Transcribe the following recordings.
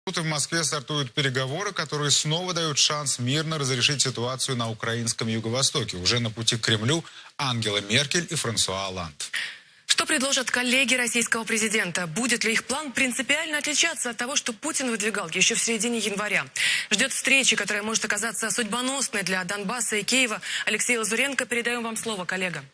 Тут и в Москве стартуют переговоры, которые снова дают шанс мирно разрешить ситуацию на украинском юго-востоке. Уже на пути к Кремлю Ангела Меркель и Франсуа Олланд. Что предложат коллеги российского президента? Будет ли их план принципиально отличаться от того, что Путин выдвигал еще в середине января? Ждет встречи, которая может оказаться судьбоносной для Донбасса и Киева. Алексей Лазуренко, передаем вам слово, коллега.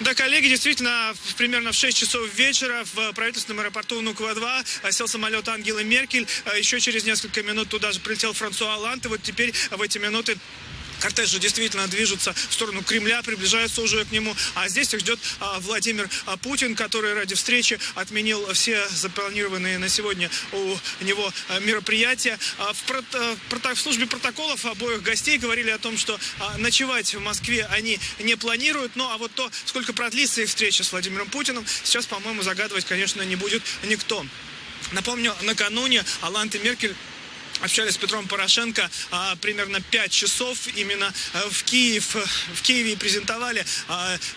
Да, коллеги, действительно, примерно в 6 часов вечера в правительственном аэропорту Внуково-2 сел самолет Ангелы Меркель. Еще через несколько минут туда же прилетел Франсуа Олланд. И вот теперь в эти минуты кортежи действительно движутся в сторону Кремля, приближаются уже к нему. А здесь их ждет Владимир Путин, который ради встречи отменил все запланированные на сегодня у него мероприятия. В службе протоколов обоих гостей говорили о том, что ночевать в Москве они не планируют. Ну а вот то, сколько продлится их встреча с Владимиром Путиным, сейчас, по-моему, загадывать, конечно, не будет никто. Напомню, накануне Олланд и Меркель общались с Петром Порошенко примерно 5 часов именно в Киеве презентовали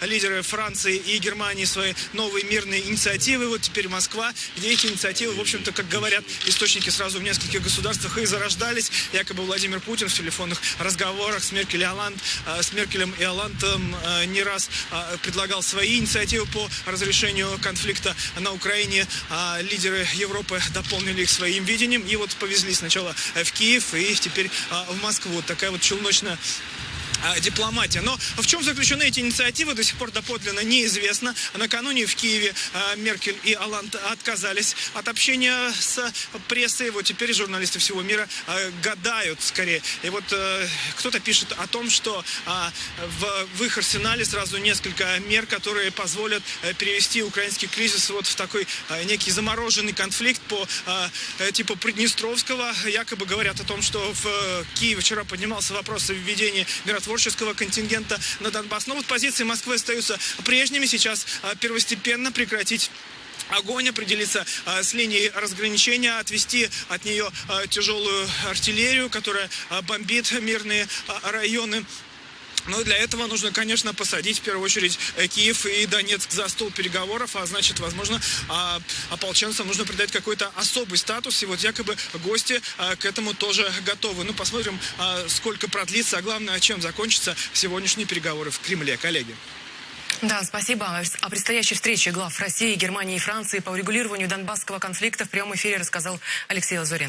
лидеры Франции и Германии свои новые мирные инициативы. Вот теперь Москва, где эти инициативы, в общем-то, как говорят источники, сразу в нескольких государствах и зарождались. Якобы Владимир Путин в телефонных разговорах с Меркелем и Олландом не раз предлагал свои инициативы по разрешению конфликта на Украине. Лидеры Европы дополнили их своим видением и вот повезли сначала в Киев и теперь в Москву. Такая вот челночная дипломатия. Но в чем заключены эти инициативы, до сих пор доподлинно неизвестно. Накануне в Киеве Меркель и Олланд отказались от общения с прессой. Вот теперь журналисты всего мира гадают скорее. И вот кто-то пишет о том, что в их арсенале сразу несколько мер, которые позволят перевести украинский кризис вот в такой некий замороженный конфликт по типу Приднестровского. Якобы говорят о том, что в Киеве вчера поднимался вопрос о введении миротворческого контингента на Донбасс. Но вот позиции Москвы остаются прежними. Сейчас первостепенно прекратить огонь, определиться с линией разграничения, отвести от нее тяжелую артиллерию, которая бомбит мирные районы. Но для этого нужно, конечно, посадить в первую очередь Киев и Донецк за стол переговоров, а значит, возможно, ополченцам нужно придать какой-то особый статус. И вот якобы гости к этому тоже готовы. Ну, посмотрим, сколько продлится, а главное, чем закончатся сегодняшние переговоры в Кремле. Коллеги. Да, спасибо. О предстоящей встрече глав России, Германии и Франции по урегулированию донбасского конфликта в прямом эфире рассказал Алексей Лазуренко.